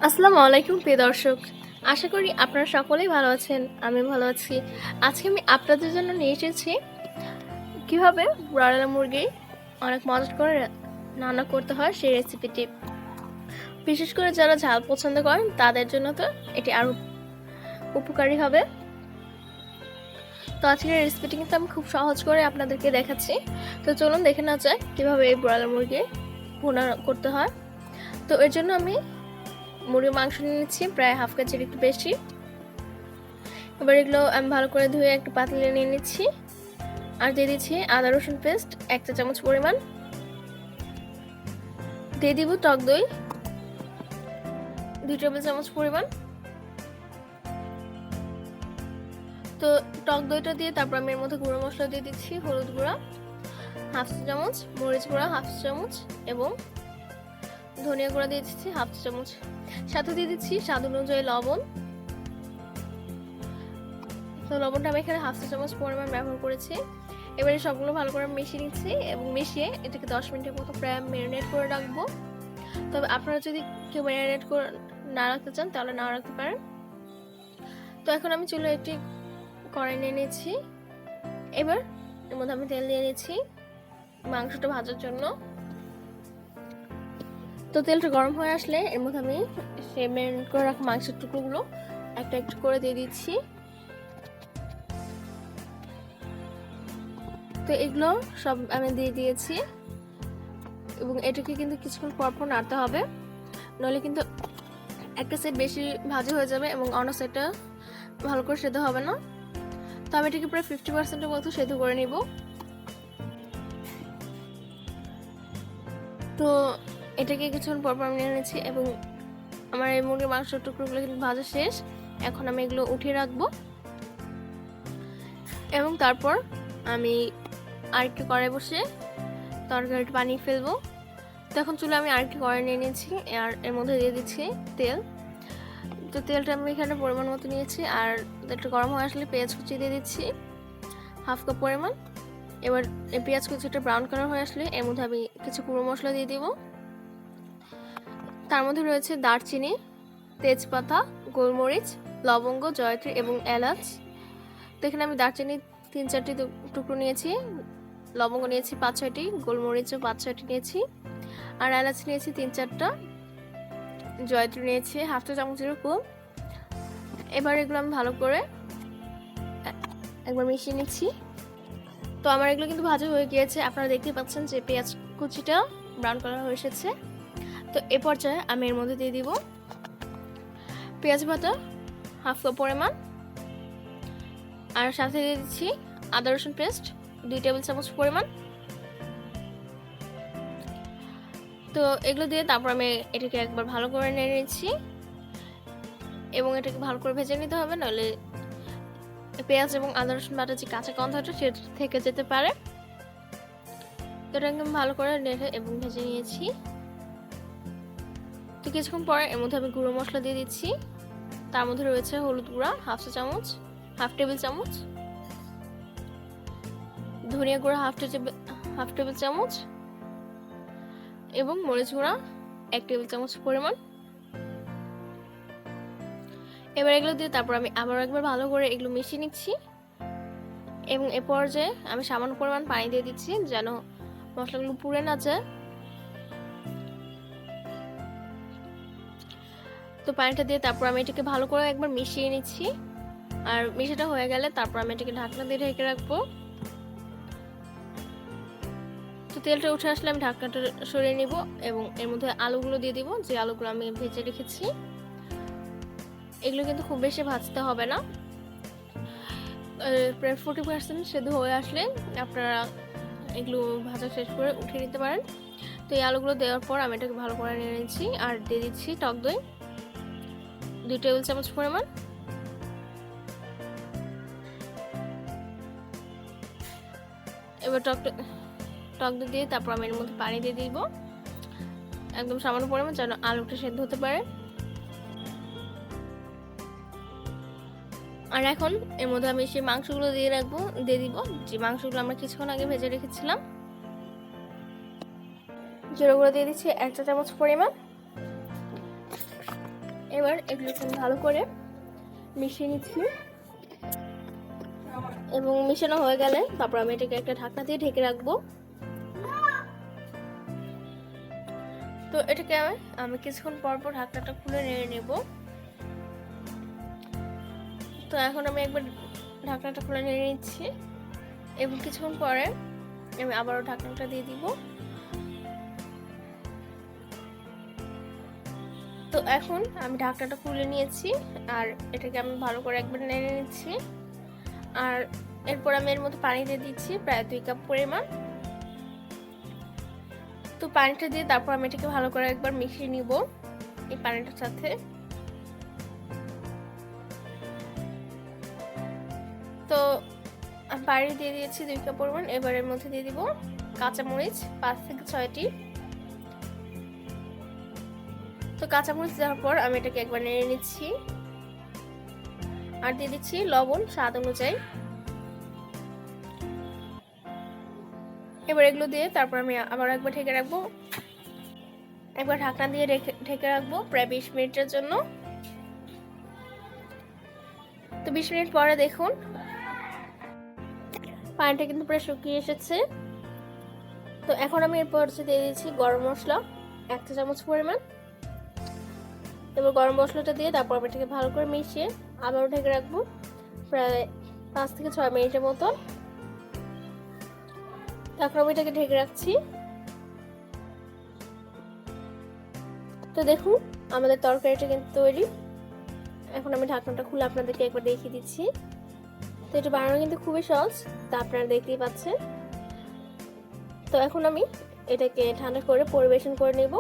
আসসালামু আলাইকুম প্রিয় দর্শক, আশা করি আপনারা সকলেই ভালো আছেন। আমি ভালো আছি। আজকে আমি আপনাদের জন্য নিয়ে এসেছি কীভাবে ব্রয়লার মুরগি অনেক মজা করে রান্না করতে হয় সেই রেসিপিটি। বিশেষ করে যারা ঝাল পছন্দ করেন তাদের জন্য তো এটি আরও উপকারী হবে। তো আজকের রেসিপিটি কিন্তু আমি খুব সহজ করে আপনাদেরকে দেখাচ্ছি। তো চলুন দেখে নেওয়া যায় কীভাবে এই ব্রয়লার মুরগি ভুনা করতে হয়। তো এর জন্য আমি মুরগির মাংস নিয়ে নিচ্ছি প্রায় হাফ কেজির একটু বেশি। এবার এগুলো আমি ভালো করে ধুয়ে একটা পাতিলে নিয়ে নিচ্ছি আর দিয়ে দিচ্ছি আদা রসুন পেস্ট 1 চা চামচ পরিমাণ। দিয়ে দিব টক দই 2 টেবিল চামচ পরিমাণ। তো টক দইটা দিয়ে তারপর আমি এর মধ্যে গুঁড়ো মশলা দিয়ে দিচ্ছি হলুদ গুঁড়া হাফ চা চামচ, মরিচ গুঁড়া হাফ চা চামচ এবং ধনিয়া গুঁড়া দিয়ে দিচ্ছি হাফ চা চামচ। সাথে দিয়ে দিচ্ছি স্বাদ অনুযায়ী লবণ। তো লবণটা আমি এখানে হাফ চা চামচ পরিমাণ ব্যবহার করেছি। এবারে সবগুলো ভালো করে মিশিয়ে নিচ্ছি এবং মিশিয়ে এটাকে 10 মিনিটের মতো প্রায় ম্যারিনেট করে রাখবো। তবে আপনারা যদি কেউ ম্যারিনেট করে না রাখতে চান তাহলে না রাখতে পারেন। তো এখন আমি চুলায় একটি কড়াই নিয়ে নিয়েছি। এবার এর মধ্যে আমি তেল দিয়ে নিচ্ছি মাংসটা ভাজার জন্য। তো তেলটা গরম হয়ে আসলে এর মধ্যে আমি সেই ম্যারিনেট করে রাখা মাংসের টুকরোগুলো একটা একটু করে দিয়ে দিচ্ছি। তো এগুলো সব আমি দিয়ে দিয়েছি এবং এটাকে কিন্তু কিছুক্ষণ পরপর নাড়তে হবে, নইলে কিন্তু একটা সাইড বেশি ভাজা হয়ে যাবে এবং অন্য সাইডটা ভালো করে সেদ্ধ হবে না। তো আমি এটাকে প্রায় 50%-এর মতো সেদ্ধ করে নিব। তো এটাকে কিছুক্ষণ পরপর আমি নিয়ে নিয়েছি এবং আমার এই মুরগির মাংসের টুকরোগুলো কিন্তু ভাজা শেষ। এখন আমি এগুলো উঠিয়ে রাখবো এবং তারপর আমি আরেকটু কড়াই বসে তরকারিটা বানিয়ে ফেলবো। তো এখন চুলে আমি আরেকটি কড়াই নিয়ে নিয়েছি আর এর মধ্যে দিয়ে দিচ্ছি তেল। তো তেলটা আমি এখানে পরিমাণ মতো নিয়েছি আর একটু গরম হয়ে আসলে পেঁয়াজ কুচি দিয়ে দিচ্ছি হাফ কাপ পরিমাণ। এবার এই পেঁয়াজ কুচিটা ব্রাউন কালার হয়ে আসলে এর মধ্যে আমি কিছু গুঁড়ো মশলা দিয়ে দিব। তার মধ্যে রয়েছে দারচিনি, তেজপাতা, গোলমরিচ, লবঙ্গ, জয়ত্রী এবং এলাচ। তো এখানে আমি দারচিনি 3-4টি টুকরো নিয়েছি, লবঙ্গ নিয়েছি 5-6টি, গোলমরিচও 5-6টি নিয়েছি আর এলাচ নিয়েছি 3-4টা, জয়ত্রী নিয়েছি হাফ চা চামচের কম। এবার এগুলো আমি ভালো করে একবার মিশিয়ে নিচ্ছি। তো আমার এগুলো কিন্তু ভাজা হয়ে গিয়েছে, আপনারা দেখতে পাচ্ছেন যে পেঁয়াজ কুচিটা ব্রাউন কালার হয়ে এসেছে। তো এ পর্যায়ে আমি এর মধ্যে দিয়ে দিব পেঁয়াজ ভাজা হাফ কাপ পরিমাণ আর সাথে দিয়ে দিচ্ছি আদা রসুন পেস্ট 2 টেবিল চামচ পরিমাণ। তো এগুলো দিয়ে তারপর আমি এটাকে একবার ভালো করে নেড়ে নিচ্ছি এবং এটাকে ভালো করে ভেজে নিতে হবে, নইলে পেঁয়াজ এবং আদা রসুন বাটা যে কাঁচা গন্ধটা সেটা থেকে যেতে পারে। তো এটা একদম ভালো করে নেড়ে এবং ভেজে নিয়েছি। তো কিছুক্ষণ পরে এর মধ্যে আমি গুঁড়ো মশলা দিয়ে দিচ্ছি। তার মধ্যে রয়েছে হলুদ গুঁড়া হাফ টেবিল চামচ, ধনিয়া গুঁড়া হাফ টেবিল চামচ এবং মরিচ গুঁড়া 1 টেবিল চামচ পরিমাণ। এবার এগুলো দিয়ে তারপর আমি আবার একবার ভালো করে এগুলো মিশিয়ে নিচ্ছি এবং এ পর্যায়ে আমি সামান্য পরিমাণ পানি দিয়ে দিচ্ছি যেন মশলাগুলো পুড়ে না যায়। তো পানিটা দিয়ে তারপর আমি এটাকে ভালো করে একবার মিশিয়ে নিচ্ছি আর মিশাটা হয়ে গেলে তারপর আমি এটাকে ঢাকনা দিয়ে ঢেকে রাখবো। তো তেলটা উঠে আসলে আমি ঢাকনাটা সরিয়ে নিব এবং এর মধ্যে আলুগুলো দিয়ে দিব, যে আলুগুলো আমি ভেজে রেখেছি। এগুলো কিন্তু খুব বেশি ভাজতে হবে না, প্রায় 40% সেদ্ধ হয়ে আসলে আপনারা এগুলো ভাজা শেষ করে উঠিয়ে নিতে পারেন। তো এই আলুগুলো দেওয়ার পর আমি এটাকে ভালো করে নিয়ে নিচ্ছি আর দিয়ে দিচ্ছি টক দই 2 টেবিল চামচ পরিমাণ। এবার টক দই দিয়ে তারপর আমি এর মধ্যে পানি দিয়ে দিব একদম সামান্য পরিমাণ যেন আলুটা সেদ্ধ হতে পারে। আর এখন এর মধ্যে আমি সেই মাংসগুলো দিয়ে দিব, যে মাংসগুলো আমরা কিছুক্ষণ আগে ভেজে রেখেছিলাম। জিরে গুঁড়ো দিয়ে দিচ্ছি 1 চা চামচ পরিমাণ এবার এগুলোকে আমি ভালো করে মিশিয়ে নিচ্ছি এবং মিশানো হয়ে গেলে তারপর আমি এটাকে একটা ঢাকনা দিয়ে ঢেকে রাখবো। তো এটাকে আমি কিছুক্ষণ পর পর ঢাকনাটা খুলে নেড়ে নেব। তো এখন আমি একবার ঢাকনাটা খুলে নেড়ে নিচ্ছি এবং কিছুক্ষণ পরে আমি আবারও ঢাকনাটা দিয়ে দিব। তো এখন আমি ঢাকনাটা খুলে নিয়েছি আর এটাকে আমি ভালো করে একবার নেড়ে নিচ্ছি। আর এরপর আমি এর মধ্যে পানি দিয়ে দিচ্ছি প্রায় 2 কাপ পরিমাণ। তো পানিটা দিয়ে তারপর আমি এটাকে ভালো করে একবার মিশিয়ে নিব এই পানিটার সাথে। তো আমি পানি দিয়ে দিয়েছি 2 কাপ পরিমাণ। এবার এর মধ্যে দিয়ে দিব কাঁচামরিচ 5 থেকে 6টি। তো কাঁচামরিচ দেওয়ার পর আমি এটাকে একবার নেড়ে নিচ্ছি আর দিয়ে দিচ্ছি লবণ স্বাদ অনুযায়ী। এবার এগুলো দিয়ে তারপর আমি আবার একবার ঢেকে রাখবো, একবার ঢাকনা দিয়ে ঢেকে রাখবো প্রায় 20 মিনিটের জন্য। তো 20 মিনিট পরে দেখুন পানিটা কিন্তু প্রায় শুকিয়ে এসেছে। তো এখন আমি এরপর দিয়ে দিচ্ছি গরম মশলা 1 চা চামচ পরিমাণ। এবার গরম মশলাটা দিয়ে তারপর আমি এটাকে ভালো করে মিশিয়ে আবারও ঢেকে রাখবো প্রায় 5 থেকে 6 মিনিটের মতো। তারপর আমি এটাকে ঢেকে রাখছি। তো দেখুন আমাদের তরকারিটা কিন্তু তৈরি। এখন আমি ঢাকনাটা খুলে আপনাদেরকে একবার দেখিয়ে দিচ্ছি। তো এটা বানানো কিন্তু খুবই সহজ, তা আপনারা দেখতেই পাচ্ছেন। তো এখন আমি এটাকে ঠান্ডা করে পরিবেশন করে নেব।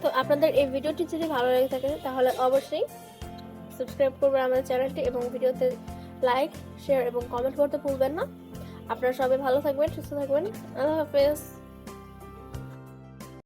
তো আপনাদের এই ভিডিওটি যদি ভালো লেগে থাকে তাহলে অবশ্যই সাবস্ক্রাইব করবেন আমাদের চ্যানেলটি এবং ভিডিওতে লাইক, শেয়ার এবং কমেন্ট করতে ভুলবেন না। আপনারা সবাই ভালো থাকবেন, সুস্থ থাকবেন। আল্লাহ হাফেজ।